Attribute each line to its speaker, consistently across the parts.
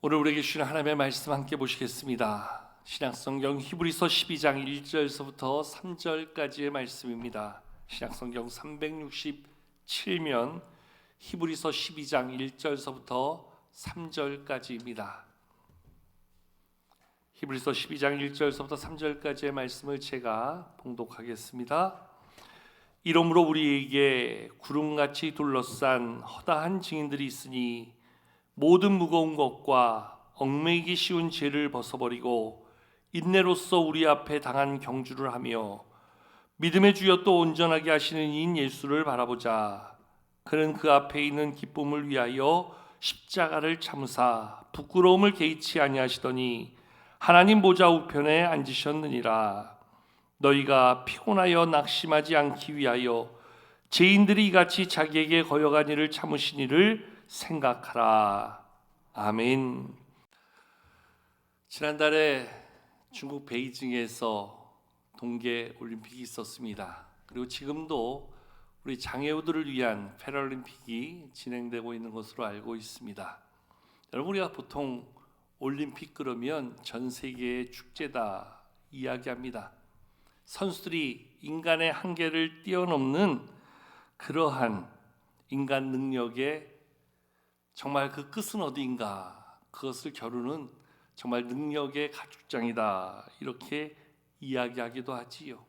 Speaker 1: 오늘 우리에게 주신 하나님의 말씀 함께 보시겠습니다. 신약성경 히브리서 12장 1절서부터 3절까지의 말씀입니다. 신약성경 367면 히브리서 12장 1절서부터 3절까지입니다. 히브리서 12장 1절서부터 3절까지의 말씀을 제가 봉독하겠습니다. 이러므로 우리에게 구름같이 둘러싼 허다한 증인들이 있으니 모든 무거운 것과 얽매이기 쉬운 죄를 벗어버리고 인내로써 우리 앞에 당한 경주를 하며 믿음의 주여 또 온전하게 하시는 이인 예수를 바라보자. 그는 그 앞에 있는 기쁨을 위하여 십자가를 참으사 부끄러움을 개의치 아니하시더니 하나님 보좌 우편에 앉으셨느니라. 너희가 피곤하여 낙심하지 않기 위하여 죄인들이 이같이 자기에게 거여간 일을 참으신 이를 생각하라. 아멘. 지난달에 중국 베이징에서 동계 올림픽이 있었습니다. 그리고 지금도 우리 장애우들을 위한 패럴림픽이 진행되고 있는 것으로 알고 있습니다. 여러분, 우리가 보통 올림픽 그러면 전 세계의 축제다 이야기합니다. 선수들이 인간의 한계를 뛰어넘는 그러한 인간 능력의 정말 그 끝은 어디인가, 그것을 겨루는 정말 능력의 가축장이다, 이렇게 이야기하기도 하지요.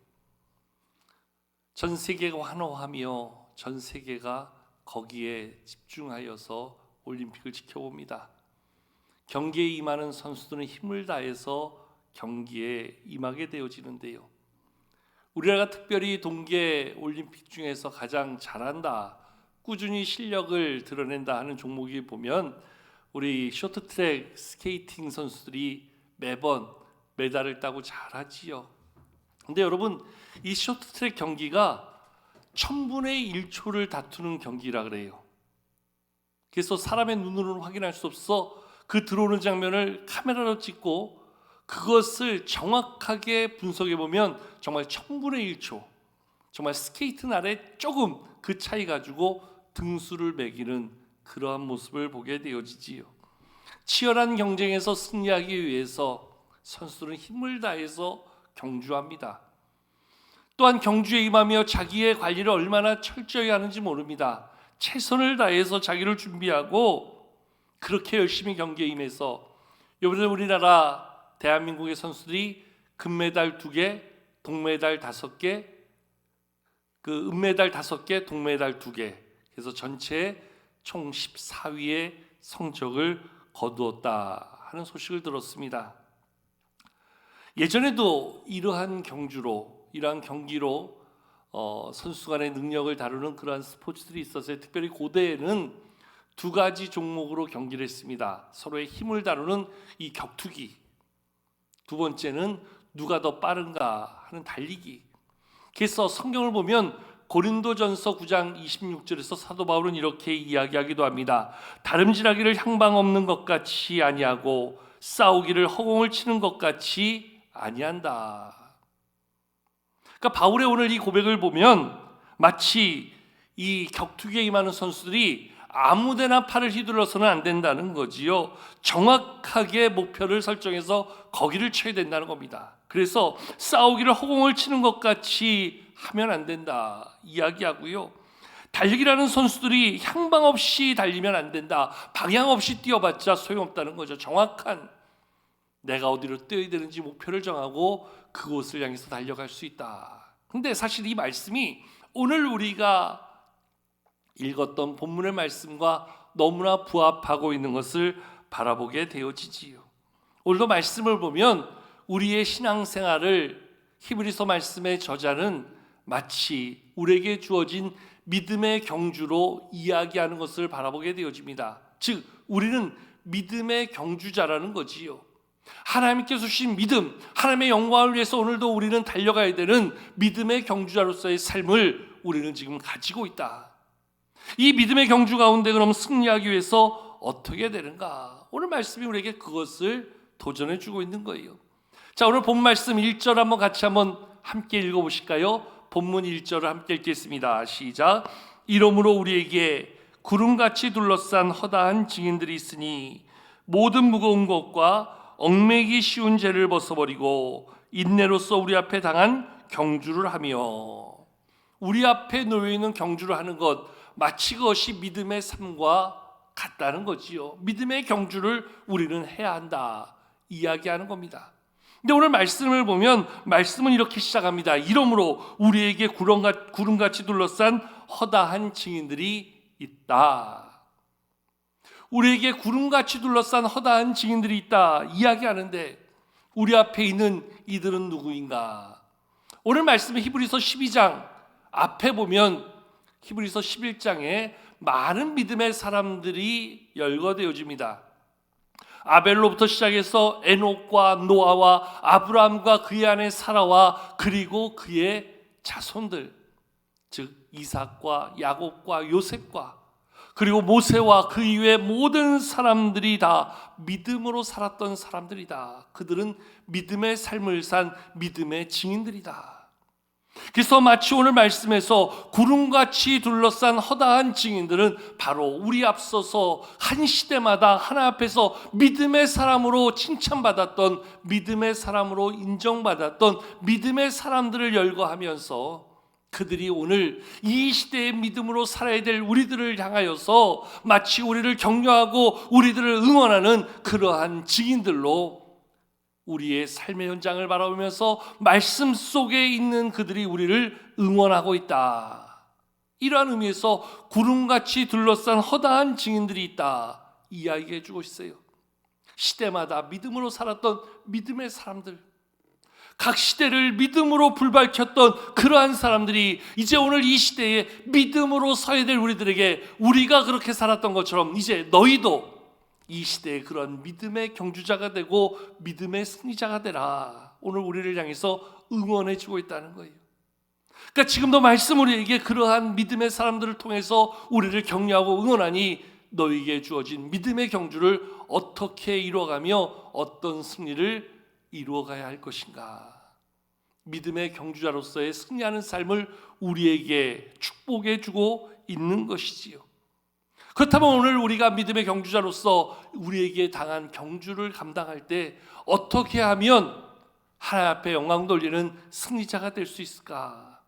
Speaker 1: 전 세계가 환호하며 전 세계가 거기에 집중하여서 올림픽을 지켜봅니다. 경기에 임하는 선수들은 힘을 다해서 경기에 임하게 되어지는데요, 우리나라가 특별히 동계 올림픽 중에서 가장 잘한다, 꾸준히 실력을 드러낸다 하는 종목이 보면 우리 쇼트트랙 스케이팅 선수들이 매번 메달을 따고 잘하지요. 근데 여러분, 이 쇼트트랙 경기가 1000분의 1초를 다투는 경기라 그래요. 그래서 사람의 눈으로는 확인할 수 없어 그 들어오는 장면을 카메라로 찍고 그것을 정확하게 분석해 보면 정말 1000분의 1초, 정말 스케이트 날에 조금 그 차이 가지고 등수를 매기는 그러한 모습을 보게 되어지지요. 치열한 경쟁에서 승리하기 위해서 선수들은 힘을 다해서 경주합니다. 또한 경주에 임하며 자기의 관리를 얼마나 철저히 하는지 모릅니다. 최선을 다해서 자기를 준비하고 그렇게 열심히 경기에 임해서 이번에 우리나라 대한민국의 선수들이 금메달 2개, 동메달 5개, 그 은메달 5개, 동메달 2개, 그래서 전체 총 14위의 성적을 거두었다 하는 소식을 들었습니다. 예전에도 이러한 경기로 선수 간의 능력을 다루는 그러한 스포츠들이 있었어요. 특별히 고대에는 2가지 종목으로 경기를 했습니다. 서로의 힘을 다루는 이 격투기, 두 번째는 누가 더 빠른가 하는 달리기. 그래서 성경을 보면 고린도전서 9장 26절에서 사도 바울은 이렇게 이야기하기도 합니다. 다름질하기를 향방 없는 것 같이 아니하고 싸우기를 허공을 치는 것 같이 아니한다. 그러니까 바울의 오늘 이 고백을 보면 마치 이 격투기에 임하는 선수들이 아무데나 팔을 휘둘러서는 안 된다는 거지요. 정확하게 목표를 설정해서 거기를 쳐야 된다는 겁니다. 그래서 싸우기를 허공을 치는 것 같이 하면 안 된다 이야기하고요. 달리기라는 선수들이 향방 없이 달리면 안 된다. 방향 없이 뛰어봤자 소용없다는 거죠. 정확한 내가 어디로 뛰어야 되는지 목표를 정하고 그곳을 향해서 달려갈 수 있다. 근데 사실 이 말씀이 오늘 우리가 읽었던 본문의 말씀과 너무나 부합하고 있는 것을 바라보게 되어지지요. 오늘도 말씀을 보면 우리의 신앙생활을 히브리서 말씀의 저자는 마치 우리에게 주어진 믿음의 경주로 이야기하는 것을 바라보게 되어집니다. 즉 우리는 믿음의 경주자라는 거지요. 하나님께서 주신 믿음, 하나님의 영광을 위해서 오늘도 우리는 달려가야 되는 믿음의 경주자로서의 삶을 우리는 지금 가지고 있다. 이 믿음의 경주 가운데 그럼 승리하기 위해서 어떻게 되는가? 오늘 말씀이 우리에게 그것을 도전해 주고 있는 거예요. 자, 오늘 본 말씀 1절 한번 같이 함께 읽어보실까요? 본문 1절을 함께 읽겠습니다. 시작. 이러므로 우리에게 구름같이 둘러싼 허다한 증인들이 있으니 모든 무거운 것과 얽매이기 쉬운 죄를 벗어버리고 인내로서 우리 앞에 당한 경주를 하며. 우리 앞에 놓여 있는 경주를 하는 것, 마치 그것이 믿음의 삶과 같다는 거지요. 믿음의 경주를 우리는 해야 한다 이야기하는 겁니다. 근데 오늘 말씀을 보면 말씀은 이렇게 시작합니다. 이러므로 우리에게 구름같이 둘러싼 허다한 증인들이 있다. 우리에게 구름같이 둘러싼 허다한 증인들이 있다 이야기하는데, 우리 앞에 있는 이들은 누구인가? 오늘 말씀은 히브리서 12장 앞에 보면 히브리서 11장에 많은 믿음의 사람들이 열거되어집니다. 아벨로부터 시작해서 에녹과 노아와 아브라함과 그의 아내 사라와 그리고 그의 자손들, 즉 이삭과 야곱과 요셉과 그리고 모세와 그 이외의 모든 사람들이 다 믿음으로 살았던 사람들이다. 그들은 믿음의 삶을 산 믿음의 증인들이다. 그래서 마치 오늘 말씀에서 구름같이 둘러싼 허다한 증인들은 바로 우리 앞서서 한 시대마다 하나 앞에서 믿음의 사람으로 칭찬받았던, 믿음의 사람으로 인정받았던 믿음의 사람들을 열거하면서 그들이 오늘 이 시대의 믿음으로 살아야 될 우리들을 향하여서 마치 우리를 격려하고 우리들을 응원하는 그러한 증인들로 우리의 삶의 현장을 바라보면서 말씀 속에 있는 그들이 우리를 응원하고 있다. 이러한 의미에서 구름같이 둘러싼 허다한 증인들이 있다 이야기해 주고 있어요. 시대마다 믿음으로 살았던 믿음의 사람들, 각 시대를 믿음으로 불밝혔던 그러한 사람들이 이제 오늘 이 시대에 믿음으로 서야 될 우리들에게, 우리가 그렇게 살았던 것처럼 이제 너희도 이 시대의 그런 믿음의 경주자가 되고 믿음의 승리자가 되라, 오늘 우리를 향해서 응원해 주고 있다는 거예요. 그러니까 지금도 말씀 우리에게 그러한 믿음의 사람들을 통해서 우리를 격려하고 응원하니 너희에게 주어진 믿음의 경주를 어떻게 이루어가며 어떤 승리를 이루어가야 할 것인가. 믿음의 경주자로서의 승리하는 삶을 우리에게 축복해 주고 있는 것이지요. 그렇다면 오늘 우리가 믿음의 경주자로서 우리에게 당한 경주를 감당할 때 어떻게 하면 하나님 앞에 영광 돌리는 승리자가 될 수 있을까?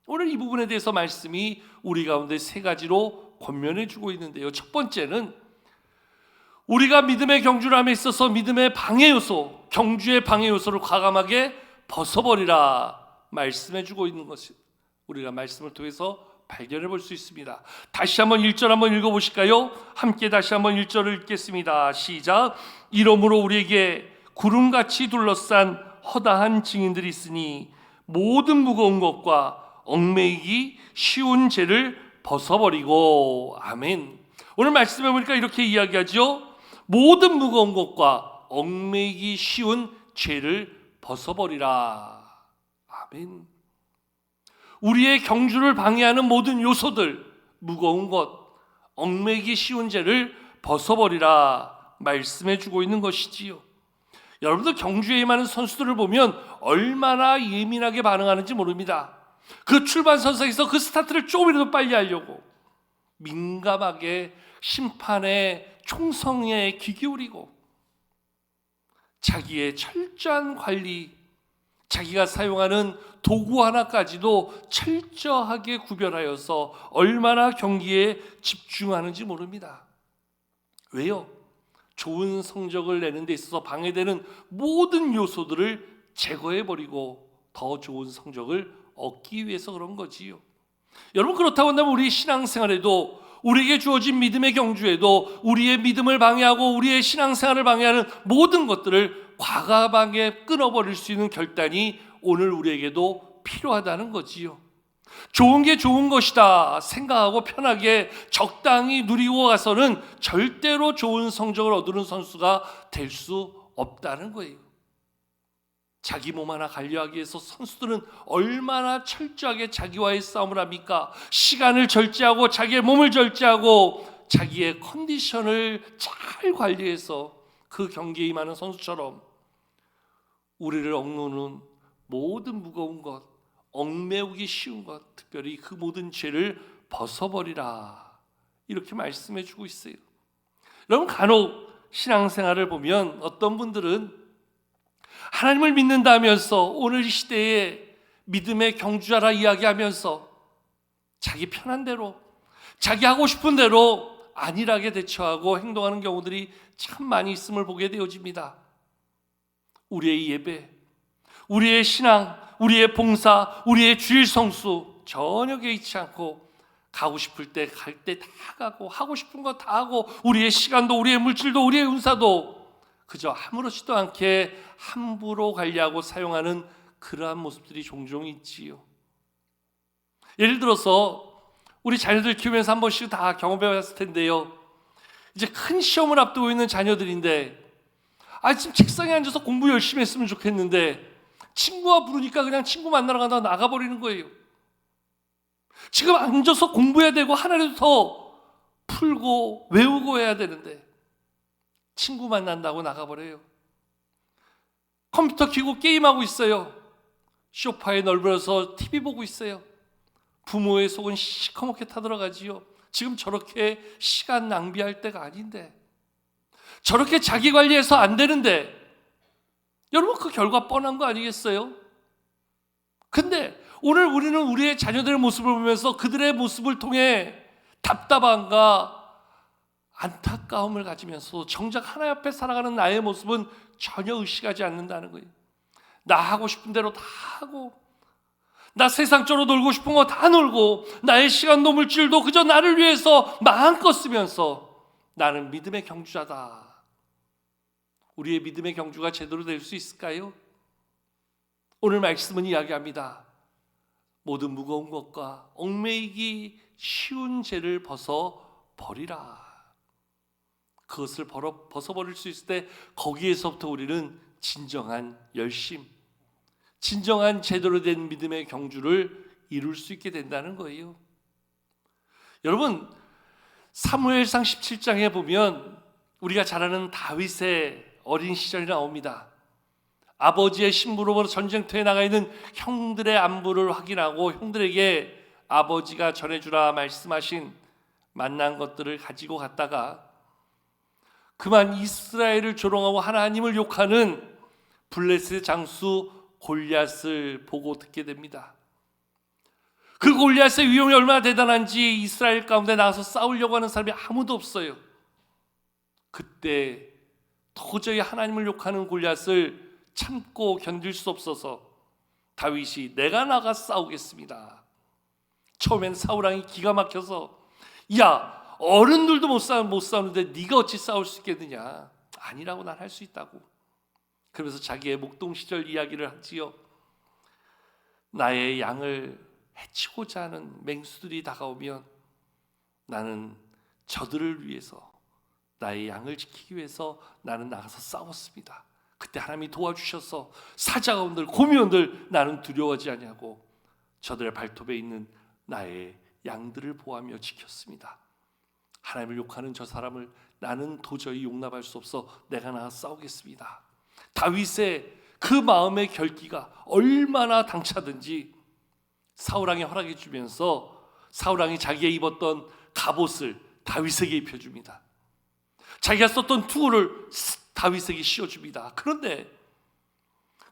Speaker 1: 오늘 이 부분에 대해서 말씀이 우리 가운데 세 가지로 권면해 주고 있는데요. 첫 번째는 우리가 믿음의 경주를 함에 있어서 믿음의 방해 요소, 경주의 방해 요소를 과감하게 벗어버리라 말씀해 주고 있는 것이 우리가 말씀을 통해서 발견해 볼 수 있습니다. 다시 한번 1절 한번 읽어보실까요? 함께 다시 한번 1절을 읽겠습니다. 시작. 이러므로 우리에게 구름같이 둘러싼 허다한 증인들이 있으니 모든 무거운 것과 얽매이기 쉬운 죄를 벗어버리고. 아멘. 오늘 말씀해 보니까 이렇게 이야기하죠. 모든 무거운 것과 얽매이기 쉬운 죄를 벗어버리라. 아멘. 우리의 경주를 방해하는 모든 요소들, 무거운 것, 얽매이기 쉬운 죄를 벗어버리라 말씀해 주고 있는 것이지요. 여러분들 경주에 임하는 선수들을 보면 얼마나 예민하게 반응하는지 모릅니다. 그 출발선상에서 그 스타트를 조금이라도 빨리 하려고 민감하게 심판의 총성에 귀 기울이고 자기의 철저한 관리, 자기가 사용하는 도구 하나까지도 철저하게 구별하여서 얼마나 경기에 집중하는지 모릅니다. 왜요? 좋은 성적을 내는 데 있어서 방해되는 모든 요소들을 제거해버리고 더 좋은 성적을 얻기 위해서 그런 거지요. 여러분, 그렇다고 한다면 우리 신앙생활에도, 우리에게 주어진 믿음의 경주에도 우리의 믿음을 방해하고 우리의 신앙생활을 방해하는 모든 것들을 과감하게 끊어버릴 수 있는 결단이 오늘 우리에게도 필요하다는 거지요. 좋은 게 좋은 것이다 생각하고 편하게 적당히 누리고 가서는 절대로 좋은 성적을 얻는 선수가 될 수 없다는 거예요. 자기 몸 하나 관리하기 위해서 선수들은 얼마나 철저하게 자기와의 싸움을 합니까? 시간을 절제하고 자기의 몸을 절제하고 자기의 컨디션을 잘 관리해서 그 경기에 임하는 선수처럼 우리를 억누르는 모든 무거운 것, 얽매우기 쉬운 것, 특별히 그 모든 죄를 벗어버리라 이렇게 말씀해 주고 있어요. 여러분, 간혹 신앙생활을 보면 어떤 분들은 하나님을 믿는다면서 오늘 이 시대에 믿음의 경주자라 이야기하면서 자기 편한 대로, 자기 하고 싶은 대로 안일하게 대처하고 행동하는 경우들이 참 많이 있음을 보게 되어집니다. 우리의 예배, 우리의 신앙, 우리의 봉사, 우리의 주일 성수 전혀 개의치 않고 가고 싶을 때 갈 때 다 가고 하고 싶은 거 다 하고 우리의 시간도 우리의 물질도 우리의 은사도 그저 아무렇지도 않게 함부로 관리하고 사용하는 그러한 모습들이 종종 있지요. 예를 들어서 우리 자녀들 키우면서 한 번씩 다 경험해 봤을 텐데요. 이제 큰 시험을 앞두고 있는 자녀들인데 지금 책상에 앉아서 공부 열심히 했으면 좋겠는데 친구가 부르니까 그냥 친구 만나러 가다가 나가버리는 거예요. 지금 앉아서 공부해야 되고 하나라도 더 풀고 외우고 해야 되는데 친구 만난다고 나가버려요. 컴퓨터 켜고 게임하고 있어요. 소파에 널브러서 TV 보고 있어요. 부모의 속은 시커멓게 타들어가지요. 지금 저렇게 시간 낭비할 때가 아닌데, 저렇게 자기 관리해서 안 되는데, 여러분 그 결과 뻔한 거 아니겠어요? 근데 오늘 우리는 우리의 자녀들의 모습을 보면서 그들의 모습을 통해 답답함과 안타까움을 가지면서 정작 하나님 앞에 살아가는 나의 모습은 전혀 의식하지 않는다는 거예요. 나 하고 싶은 대로 다 하고, 나 세상적으로 놀고 싶은 거 다 놀고, 나의 시간도 물질도 그저 나를 위해서 마음껏 쓰면서 나는 믿음의 경주자다. 우리의 믿음의 경주가 제대로 될 수 있을까요? 오늘 말씀은 이야기합니다. 모든 무거운 것과 얽매이기 쉬운 죄를 벗어버리라. 그것을 벗어버릴 수 있을 때 거기에서부터 우리는 진정한 열심, 진정한 제대로 된 믿음의 경주를 이룰 수 있게 된다는 거예요. 여러분, 사무엘상 17장에 보면 우리가 잘 아는 다윗의 어린 시절이 나옵니다. 아버지의 신부로부터 전쟁터에 나가 있는 형들의 안부를 확인하고 형들에게 아버지가 전해주라 말씀하신 만난 것들을 가지고 갔다가 그만 이스라엘을 조롱하고 하나님을 욕하는 블레셋의 장수 골리앗을 보고 듣게 됩니다. 그 골리앗의 위용이 얼마나 대단한지 이스라엘 가운데 나가서 싸우려고 하는 사람이 아무도 없어요. 그때 도저히 하나님을 욕하는 골리앗을 참고 견딜 수 없어서 다윗이 내가 나가 싸우겠습니다. 처음엔 사울왕이 기가 막혀서 야 어른들도 못 싸우는데 네가 어찌 싸울 수 있겠느냐. 아니라고 난 할 수 있다고. 그러면서 자기의 목동 시절 이야기를 하지요. 나의 양을 해치고자 하는 맹수들이 다가오면 나는 저들을 위해서 나의 양을 지키기 위해서 나는 나가서 싸웠습니다. 그때 하나님이 도와주셔서 사자가 온들 곰이 온들 나는 두려워하지 아니하고 저들의 발톱에 있는 나의 양들을 보호하며 지켰습니다. 하나님을 욕하는 저 사람을 나는 도저히 용납할 수 없어 내가 나가서 싸우겠습니다. 다윗의 그 마음의 결기가 얼마나 당차든지 사울왕이 허락해 주면서 사울왕이 자기가 입었던 갑옷을 다윗에게 입혀줍니다. 자기가 썼던 투구를 다윗에게 씌워줍니다. 그런데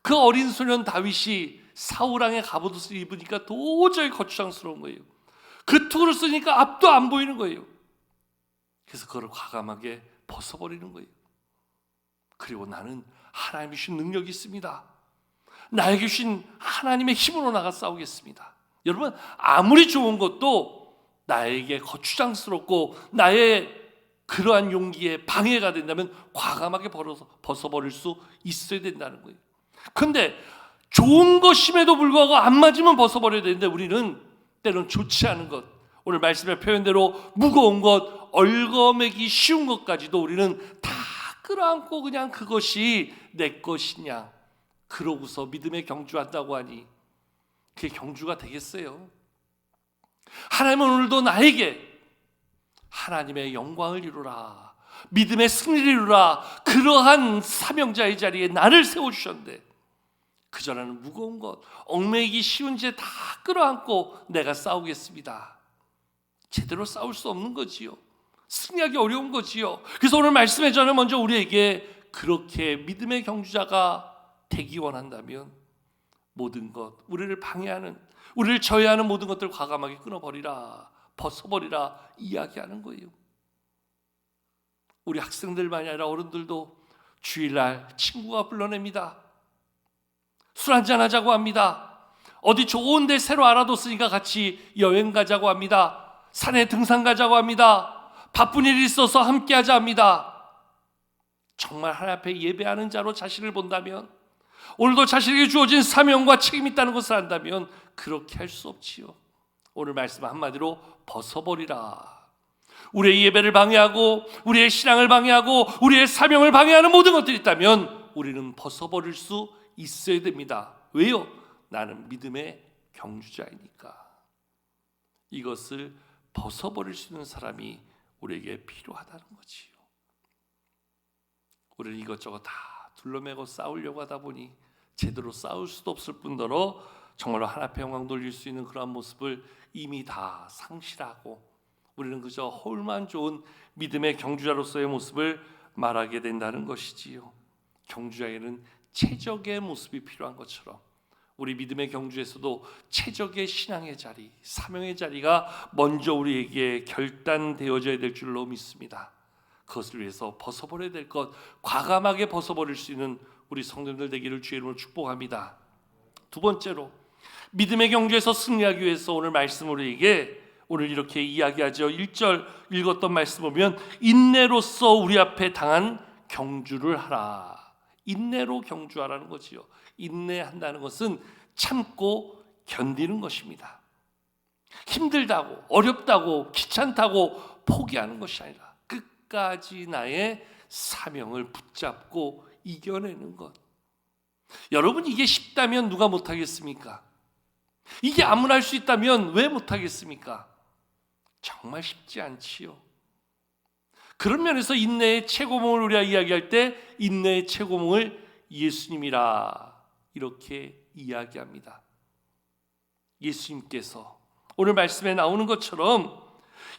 Speaker 1: 그 어린 소년 다윗이 사울왕의 갑옷을 입으니까 도저히 거추장스러운 거예요. 그 투구를 쓰니까 앞도 안 보이는 거예요. 그래서 그걸 과감하게 벗어버리는 거예요. 그리고 나는 하나님이 주신 능력이 있습니다. 나에게 주신 하나님의 힘으로 나가 싸우겠습니다. 여러분 아무리 좋은 것도 나에게 거추장스럽고 나의 그러한 용기에 방해가 된다면 과감하게 벗어버릴 수 있어야 된다는 거예요. 그런데 좋은 것임에도 불구하고 안 맞으면 벗어버려야 되는데 우리는 때로는 좋지 않은 것, 오늘 말씀의 표현대로 무거운 것, 얽어매기 쉬운 것까지도 우리는 다 끌어안고 그냥 그것이 내 것이냐 그러고서 믿음의 경주한다고 하니 그게 경주가 되겠어요? 하나님은 오늘도 나에게 하나님의 영광을 이루라, 믿음의 승리를 이루라, 그러한 사명자의 자리에 나를 세워주셨는데 그저 나는 무거운 것, 얽매이기 쉬운 죄 다 끌어안고 내가 싸우겠습니다. 제대로 싸울 수 없는 거지요. 승리하기 어려운 거지요. 그래서 오늘 말씀에 저는 먼저 우리에게 그렇게 믿음의 경주자가 되기 원한다면 모든 것, 우리를 방해하는, 우리를 저해하는 모든 것들을 과감하게 끊어버리라, 벗어버리라 이야기하는 거예요. 우리 학생들만이 아니라 어른들도 주일날 친구가 불러냅니다. 술 한잔 하자고 합니다. 어디 좋은 데 새로 알아뒀으니까 같이 여행 가자고 합니다. 산에 등산 가자고 합니다. 바쁜 일이 있어서 함께 하자 합니다. 정말 하나님 앞에 예배하는 자로 자신을 본다면, 오늘도 자신에게 주어진 사명과 책임이 있다는 것을 안다면 그렇게 할 수 없지요. 오늘 말씀 한마디로 벗어버리라. 우리의 예배를 방해하고 우리의 신앙을 방해하고 우리의 사명을 방해하는 모든 것들이 있다면 우리는 벗어버릴 수 있어야 됩니다. 왜요? 나는 믿음의 경주자이니까. 이것을 벗어버릴 수 있는 사람이 우리에게 필요하다는 거지요. 우리는 이것저것 다 둘러매고 싸우려고 하다 보니 제대로 싸울 수도 없을 뿐더러 정말로 하나님 앞에 영광 돌릴 수 있는 그러한 모습을 이미 다 상실하고 우리는 그저 허울만 좋은 믿음의 경주자로서의 모습을 말하게 된다는 것이지요. 경주자에는 최적의 모습이 필요한 것처럼 우리 믿음의 경주에서도 최적의 신앙의 자리, 사명의 자리가 먼저 우리에게 결단되어져야 될 줄로 믿습니다. 그것을 위해서 벗어버려야 될 것, 과감하게 벗어버릴 수 있는 우리 성도님들 되기를 주의 이름으로 축복합니다. 두 번째로 믿음의 경주에서 승리하기 위해서 오늘 말씀 우리에게 오늘 이렇게 이야기하죠. 1절 읽었던 말씀 보면 인내로서 우리 앞에 당한 경주를 하라. 인내로 경주하라는 거지요. 인내한다는 것은 참고 견디는 것입니다. 힘들다고, 어렵다고, 귀찮다고 포기하는 것이 아니라 끝까지 나의 사명을 붙잡고 이겨내는 것. 여러분, 이게 쉽다면 누가 못하겠습니까? 이게 아무나 할 수 있다면 왜 못하겠습니까? 정말 쉽지 않지요. 그런 면에서 인내의 최고봉을 우리가 이야기할 때 인내의 최고봉을 예수님이라 이렇게 이야기합니다. 예수님께서 오늘 말씀에 나오는 것처럼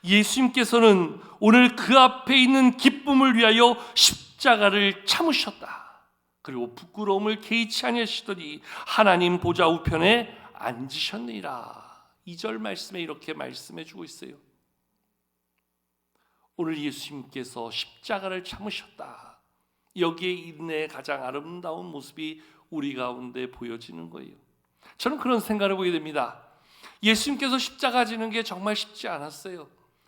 Speaker 1: 예수님께서는 오늘 그 앞에 있는 기쁨을 위하여 십자가를 참으셨다. 그리고 부끄러움을 개의치 아니하시더니 하나님 보좌 우편에 앉으셨느니라. 2절 말씀에 이렇게 말씀해 주고 있어요. 오늘 예수님께서 십자가를 참으셨다. 여기에 인내의 가장 아름다운 모습이 우리 가운데 보여지는 거예요. 저는 그런 생각을 보게 됩니다. 예수님께서 십자가 지는 게 정말 쉽지 않았어요.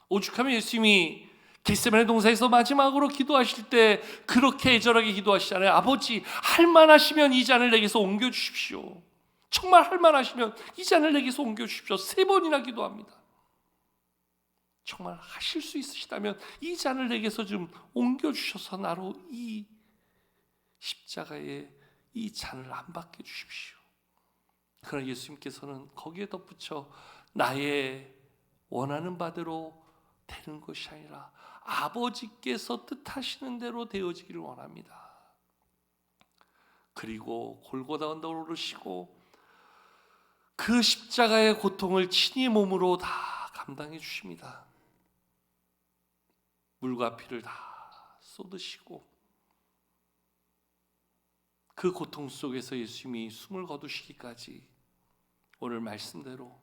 Speaker 1: 오죽하면 예수님이 겟세마네 동산에서 마지막으로 기도하실 때 그렇게 애절하게 기도하시잖아요. 아버지, 할만하시면 이 잔을 내게서 옮겨주십시오. 정말 할만하시면 이 잔을 내게서 옮겨주십시오. 3번이나 기도합니다. 정말 하실 수 있으시다면 이 잔을 내게서 좀 옮겨주셔서 나로 이 십자가에 이 잔을 안 받게 주십시오. 그러나 예수님께서는 거기에 덧붙여 나의 원하는 바대로 되는 것이 아니라 아버지께서 뜻하시는 대로 되어지기를 원합니다. 그리고 골고다 언덕을 오르시고 그 십자가의 고통을 친히 몸으로 다 감당해 주십니다. 물과 피를 다 쏟으시고 그 고통 속에서 예수님이 숨을 거두시기까지 오늘 말씀대로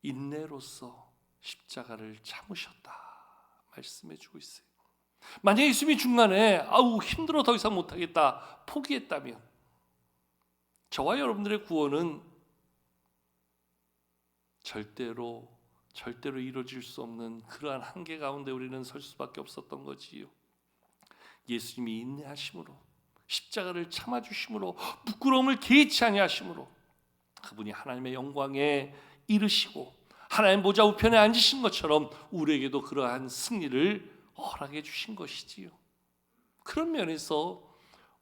Speaker 1: 인내로서 십자가를 참으셨다 말씀해 주고 있어요. 만약에 예수님이 중간에 힘들어 더 이상 못하겠다 포기했다면 저와 여러분들의 구원은 절대로 이루어질 수 없는 그러한 한계 가운데 우리는 설 수밖에 없었던 거지요. 예수님이 인내하심으로 십자가를 참아주심으로 부끄러움을 개의치 아니하심으로 그분이 하나님의 영광에 이르시고 하나님 보좌 우편에 앉으신 것처럼 우리에게도 그러한 승리를 허락해 주신 것이지요. 그런 면에서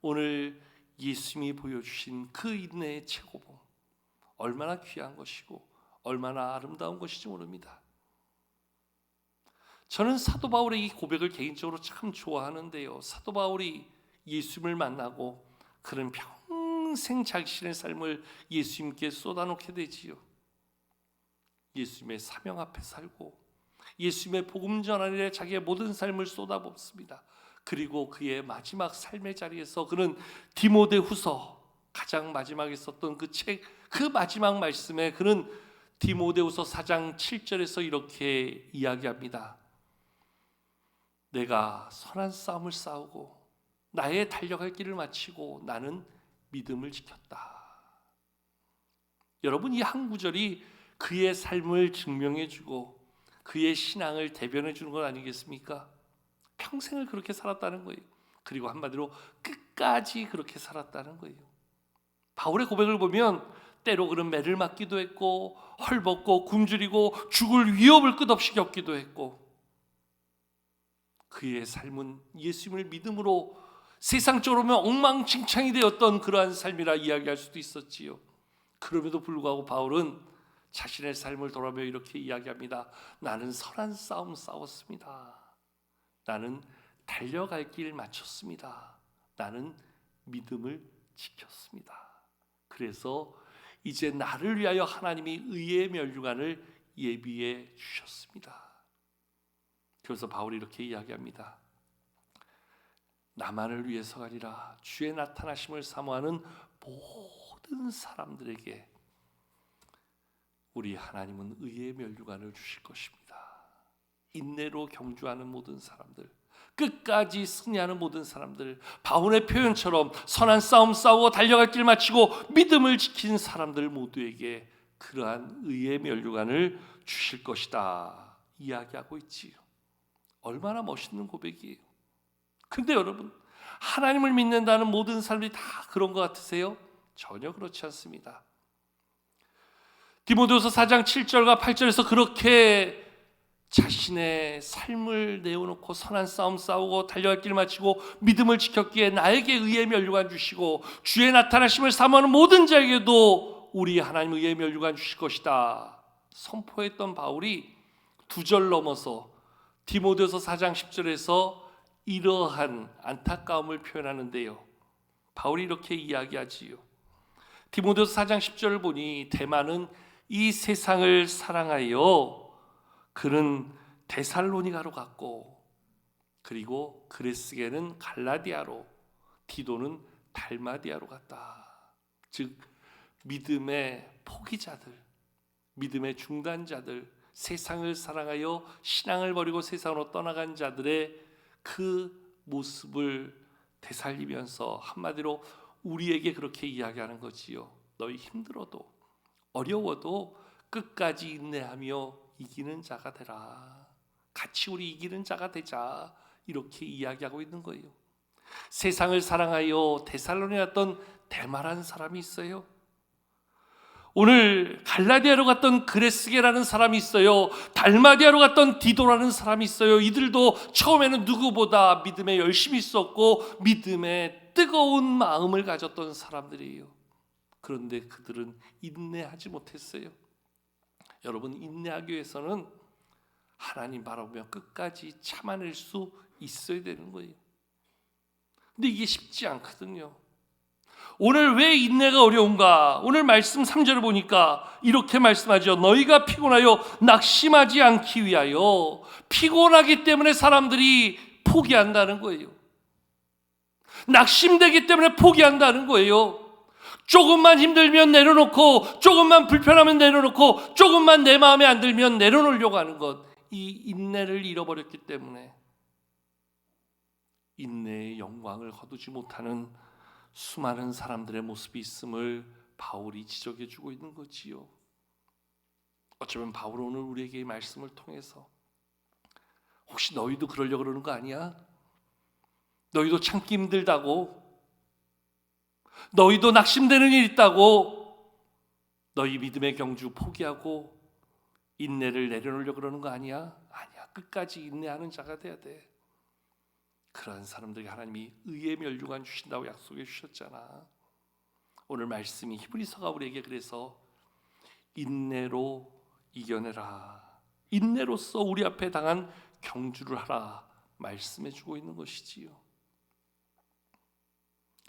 Speaker 1: 오늘 예수님이 보여주신 그 인내의 최고봉 얼마나 귀한 것이고 얼마나 아름다운 것인지 모릅니다. 저는 사도 바울의 이 고백을 개인적으로 참 좋아하는데요. 사도 바울이 예수님을 만나고 그는 평생 자신의 삶을 예수님께 쏟아놓게 되지요. 예수님의 사명 앞에 살고 예수님의 복음 전하는 일에 자기의 모든 삶을 쏟아붓습니다. 그리고 그의 마지막 삶의 자리에서 그는 디모데후서 가장 마지막에 썼던 그 책, 그 마지막 말씀에 그는 디모데후서 4장 7절에서 이렇게 이야기합니다. 내가 선한 싸움을 싸우고 나의 달려갈 길을 마치고 나는 믿음을 지켰다. 여러분, 이 한 구절이 그의 삶을 증명해주고 그의 신앙을 대변해주는 것 아니겠습니까? 평생을 그렇게 살았다는 거예요. 그리고 한마디로 끝까지 그렇게 살았다는 거예요. 바울의 고백을 보면 때로 그는 매를 맞기도 했고 헐벗고 굶주리고 죽을 위협을 끝없이 겪기도 했고, 그의 삶은 예수님을 믿음으로 세상적으로 보면 엉망진창이 되었던 그러한 삶이라 이야기할 수도 있었지요. 그럼에도 불구하고 바울은 자신의 삶을 돌아보며 이렇게 이야기합니다. 나는 선한 싸움 싸웠습니다. 나는 달려갈 길 마쳤습니다. 나는 믿음을 지켰습니다. 그래서 이제 나를 위하여 하나님이 의의 면류관을 예비해 주셨습니다. 그래서 바울이 이렇게 이야기합니다. 나만을 위해서가 아니라 주의 나타나심을 사모하는 모든 사람들에게 우리 하나님은 의의 면류관을 주실 것입니다. 인내로 경주하는 모든 사람들, 끝까지 승리하는 모든 사람들, 바울의 표현처럼 선한 싸움 싸우고 달려갈 길 마치고 믿음을 지킨 사람들 모두에게 그러한 의의 면류관을 주실 것이다 이야기하고 있지요. 얼마나 멋있는 고백이에요. 근데 여러분, 하나님을 믿는다는 모든 사람들이 다 그런 것 같으세요? 전혀 그렇지 않습니다. 디모데후서 4장 7절과 8절에서 그렇게 자신의 삶을 내어놓고 선한 싸움 싸우고 달려갈 길 마치고 믿음을 지켰기에 나에게 의의 면류관 주시고 주의 나타나심을 사모하는 모든 자에게도 우리 하나님 의의 면류관 주실 것이다 선포했던 바울이 2절 넘어서 디모데후서 4장 10절에서 이러한 안타까움을 표현하는데요. 바울이 이렇게 이야기하지요. 디모데후서 4장 10절을 보니 대만은 이 세상을 사랑하여 그는 데살로니가로 갔고, 그리고 그레스게는 갈라디아로, 디도는 달마디아로 갔다. 즉 믿음의 포기자들, 믿음의 중단자들, 세상을 사랑하여 신앙을 버리고 세상으로 떠나간 자들의 그 모습을 되살리면서 한마디로 우리에게 그렇게 이야기하는 거지요. 너희 힘들어도 어려워도 끝까지 인내하며 이기는 자가 되라. 같이 우리 이기는 자가 되자. 이렇게 이야기하고 있는 거예요. 세상을 사랑하여 데살로니가에 갔던 대마라는 사람이 있어요. 오늘 갈라디아로 갔던 그레스게라는 사람이 있어요. 달마디아로 갔던 디도라는 사람이 있어요. 이들도 처음에는 누구보다 믿음에 열심히 있었고 믿음에 뜨거운 마음을 가졌던 사람들이에요. 그런데 그들은 인내하지 못했어요. 여러분, 인내하기 위해서는 하나님 바라보며 끝까지 참아낼 수 있어야 되는 거예요. 근데 이게 쉽지 않거든요. 오늘 왜 인내가 어려운가? 오늘 말씀 3절을 보니까 이렇게 말씀하죠. 너희가 피곤하여 낙심하지 않기 위하여. 피곤하기 때문에 사람들이 포기한다는 거예요. 낙심되기 때문에 포기한다는 거예요. 조금만 힘들면 내려놓고, 조금만 불편하면 내려놓고, 조금만 내 마음에 안 들면 내려놓으려고 하는 것, 이 인내를 잃어버렸기 때문에 인내의 영광을 거두지 못하는 수많은 사람들의 모습이 있음을 바울이 지적해 주고 있는 거지요. 어쩌면 바울은 오늘 우리에게 이 말씀을 통해서 혹시 너희도 그러려고 그러는 거 아니야? 너희도 참기 힘들다고? 너희도 낙심되는 일 있다고? 너희 믿음의 경주 포기하고 인내를 내려놓으려고 그러는 거 아니야? 아니야. 끝까지 인내하는 자가 돼야 돼. 그러한 사람들에게 하나님이 의의 면류관 주신다고 약속해 주셨잖아. 오늘 말씀이 히브리서가 우리에게 그래서 인내로 이겨내라, 인내로서 우리 앞에 당한 경주를 하라 말씀해 주고 있는 것이지요.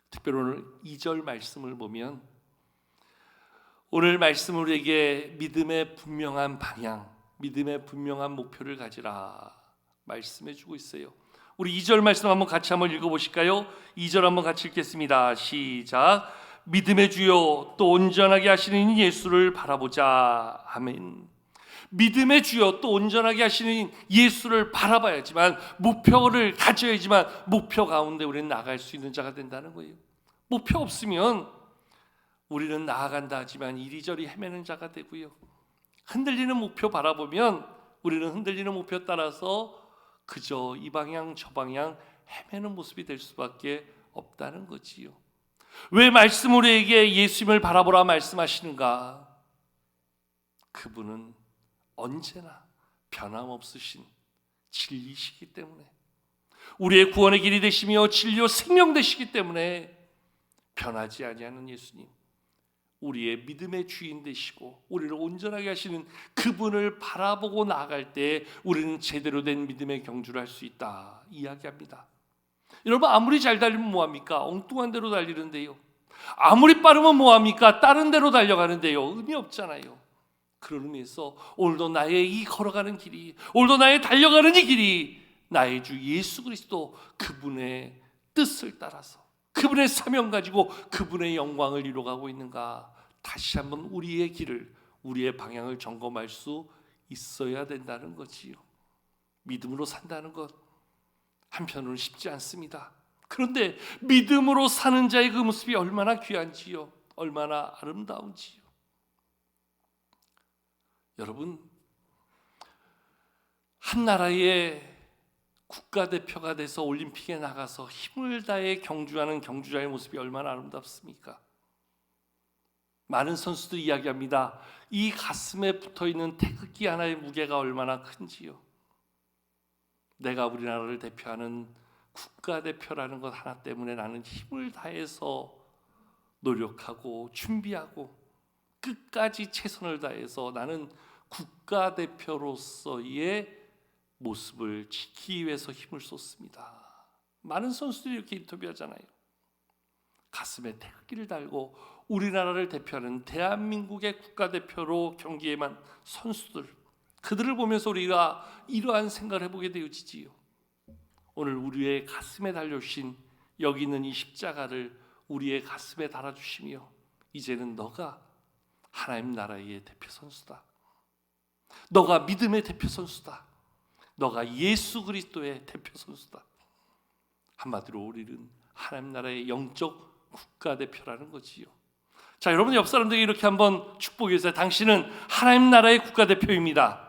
Speaker 1: 특별히 오늘 2절 말씀을 보면 오늘 말씀은 우리에게 믿음의 분명한 방향, 믿음의 분명한 목표를 가지라 말씀해 주고 있어요. 우리 2절 말씀 한번 읽어보실까요? 2절 한번 같이 읽겠습니다. 시작. 믿음의 주요 또 온전하게 하시는 예수를 바라보자. 아멘. 믿음의 주요 또 온전하게 하시는 예수를 바라봐야지만, 목표를 가져야지만 목표 가운데 우리는 나아갈 수 있는 자가 된다는 거예요. 목표 없으면 우리는 나아간다 하지만 이리저리 헤매는 자가 되고요, 흔들리는 목표 바라보면 우리는 흔들리는 목표 따라서 그저 이 방향 저 방향 헤매는 모습이 될 수밖에 없다는 거지요. 왜 말씀 우리에게 예수님을 바라보라 말씀하시는가? 그분은 언제나 변함없으신 진리시기 때문에, 우리의 구원의 길이 되시며 진리요 생명 되시기 때문에 변하지 아니하는 예수님, 우리의 믿음의 주인 되시고 우리를 온전하게 하시는 그분을 바라보고 나아갈 때 우리는 제대로 된 믿음의 경주를 할 수 있다 이야기합니다. 여러분, 아무리 잘 달리면 뭐합니까? 엉뚱한 대로 달리는데요. 아무리 빠르면 뭐합니까? 다른 데로 달려가는데요. 의미 없잖아요. 그런 의미에서 오늘도 나의 이 걸어가는 길이, 오늘도 나의 달려가는 이 길이 나의 주 예수 그리스도 그분의 뜻을 따라서 그분의 사명 가지고 그분의 영광을 이루어가고 있는가, 다시 한번 우리의 길을, 우리의 방향을 점검할 수 있어야 된다는 거지요. 믿음으로 산다는 것 한편으로는 쉽지 않습니다. 그런데 믿음으로 사는 자의 그 모습이 얼마나 귀한지요, 얼마나 아름다운지요. 여러분, 한 나라의 국가대표가 돼서 올림픽에 나가서 힘을 다해 경주하는 경주자의 모습이 얼마나 아름답습니까? 많은 선수들이 이야기합니다. 이 가슴에 붙어있는 태극기 하나의 무게가 얼마나 큰지요. 내가 우리나라를 대표하는 국가대표라는 것 하나 때문에 나는 힘을 다해서 노력하고 준비하고 끝까지 최선을 다해서 나는 국가대표로서의 모습을 지키기 위해서 힘을 쏟습니다. 많은 선수들이 이렇게 인터뷰하잖아요. 가슴에 태극기를 달고 우리나라를 대표하는 대한민국의 국가대표로 경기에만 선수들, 그들을 보면서 우리가 이러한 생각을 해보게 되어지지요. 오늘 우리의 가슴에 달려주신 여기 있는 이 십자가를 우리의 가슴에 달아주시며, 이제는 너가 하나님 나라의 대표 선수다, 너가 믿음의 대표 선수다, 너가 예수 그리스도의 대표 선수다. 한마디로 우리는 하나님 나라의 영적 국가대표라는 거지요. 자, 여러분 옆 사람들에게 이렇게 한번 축복해주세요. 당신은 하나님 나라의 국가대표입니다.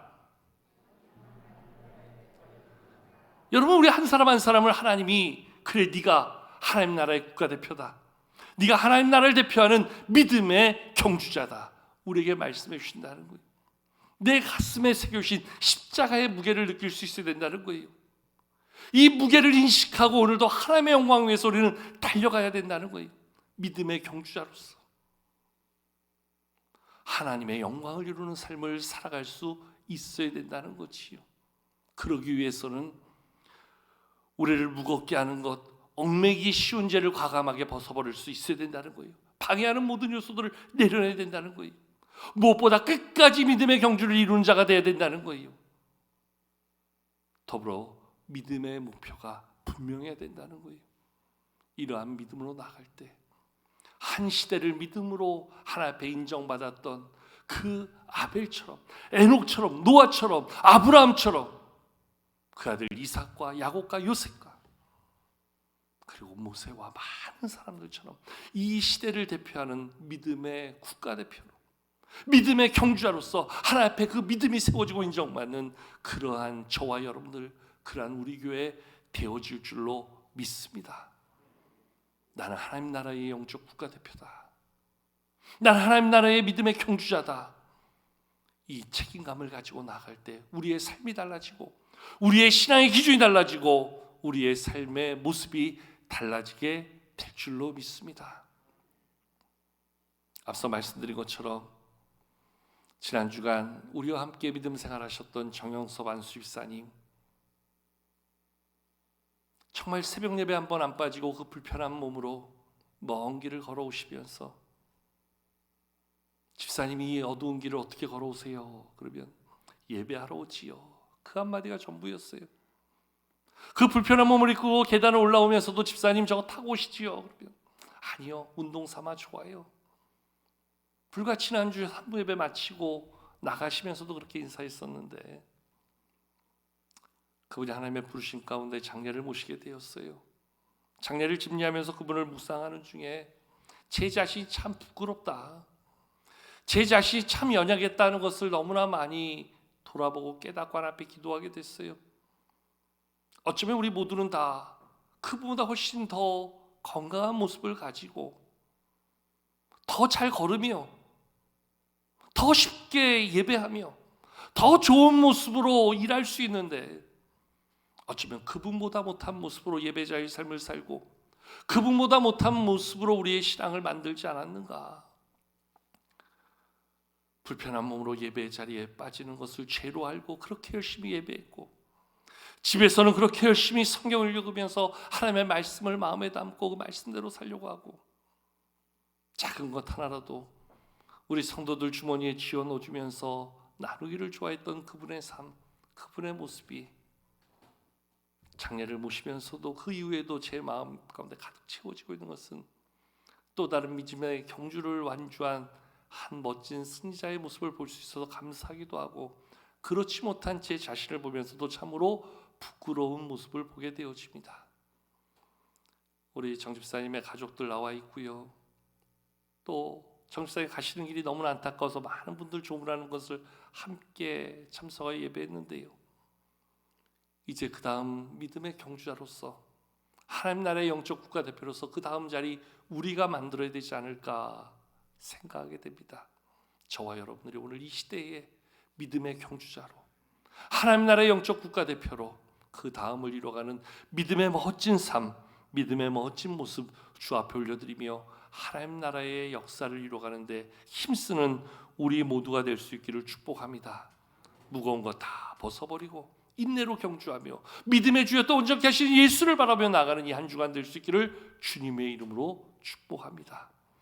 Speaker 1: 여러분, 우리 한 사람 한 사람을 하나님이, 그래 네가 하나님 나라의 국가대표다, 네가 하나님 나라를 대표하는 믿음의 경주자다, 우리에게 말씀해 주신다는 거예요. 내 가슴에 새겨주신 십자가의 무게를 느낄 수 있어야 된다는 거예요. 이 무게를 인식하고 오늘도 하나님의 영광을 위해서 우리는 달려가야 된다는 거예요. 믿음의 경주자로서 하나님의 영광을 이루는 삶을 살아갈 수 있어야 된다는 거지요. 그러기 위해서는 우리를 무겁게 하는 것, 얽매기 쉬운 죄를 과감하게 벗어버릴 수 있어야 된다는 거예요. 방해하는 모든 요소들을 내려내야 된다는 거예요. 무엇보다 끝까지 믿음의 경주를 이루는 자가 되어야 된다는 거예요. 더불어 믿음의 목표가 분명해야 된다는 거예요. 이러한 믿음으로 나갈 때 한 시대를 믿음으로 하나님 앞에 인정받았던 그 아벨처럼, 에녹처럼, 노아처럼, 아브라함처럼, 그 아들 이삭과 야곱과 요셉과 그리고 모세와 많은 사람들처럼 이 시대를 대표하는 믿음의 국가대표로, 믿음의 경주자로서 하나님 앞에 그 믿음이 세워지고 인정받는 그러한 저와 여러분들, 그러한 우리 교회 되어질 줄로 믿습니다. 나는 하나님 나라의 영적 국가대표다, 나는 하나님 나라의 믿음의 경주자다. 이 책임감을 가지고 나갈 때 우리의 삶이 달라지고 우리의 신앙의 기준이 달라지고 우리의 삶의 모습이 달라지게 될 줄로 믿습니다. 앞서 말씀드린 것처럼 지난 주간 우리와 함께 믿음 생활하셨던 정영섭 안수집사님, 정말 새벽 예배 한 번 안 빠지고 그 불편한 몸으로 먼 길을 걸어오시면서, 집사님이 이 어두운 길을 어떻게 걸어오세요? 그러면 예배하러 오지요. 그 한마디가 전부였어요. 그 불편한 몸을 이끌고 계단을 올라오면서도 집사님 저거 타고 오시지요. 그러면 아니요, 운동 삼아 좋아요. 불과 지난주에 산부 예배 마치고 나가시면서도 그렇게 인사했었는데 그분이 하나님의 부르심 가운데 장례를 모시게 되었어요. 장례를 집례하면서 그분을 묵상하는 중에 제 자신이 참 부끄럽다, 제 자신이 참 연약했다는 것을 너무나 많이 돌아보고 깨닫고 하나님 앞에 기도하게 됐어요. 어쩌면 우리 모두는 다 그분보다 훨씬 더 건강한 모습을 가지고 더 잘 걸으며 더 쉽게 예배하며 더 좋은 모습으로 일할 수 있는데 어쩌면 그분보다 못한 모습으로 예배자의 삶을 살고 그분보다 못한 모습으로 우리의 신앙을 만들지 않았는가. 불편한 몸으로 예배 자리에 빠지는 것을 죄로 알고 그렇게 열심히 예배했고 집에서는 그렇게 열심히 성경을 읽으면서 하나님의 말씀을 마음에 담고 그 말씀대로 살려고 하고 작은 것 하나라도 우리 성도들 주머니에 쥐어넣어주면서 나누기를 좋아했던 그분의 삶, 그분의 모습이 장례를 모시면서도 그 이후에도 제 마음 가운데 가득 채워지고 있는 것은 또 다른 믿음의 경주를 완주한 한 멋진 승리자의 모습을 볼 수 있어서 감사하기도 하고 그렇지 못한 제 자신을 보면서도 참으로 부끄러운 모습을 보게 되어집니다. 우리 정집사님의 가족들 나와 있고요. 또 정집사님 가시는 길이 너무나 안타까워서 많은 분들 조문하는 것을 함께 참석하여 예배했는데요. 이제 그 다음 믿음의 경주자로서 하나님 나라의 영적 국가대표로서 그 다음 자리 우리가 만들어야 되지 않을까 생각하게 됩니다. 저와 여러분들이 오늘 이 시대에 믿음의 경주자로 하나님 나라의 영적 국가대표로 그 다음을 이뤄가는 믿음의 멋진 삶, 믿음의 멋진 모습 주 앞에 올려드리며 하나님 나라의 역사를 이뤄가는데 힘쓰는 우리 모두가 될 수 있기를 축복합니다. 무거운 거 다 벗어버리고 인내로 경주하며 믿음의 주여 또 온전케 하시는 예수를 바라며 나가는 이 한 주간 될 수 있기를 주님의 이름으로 축복합니다.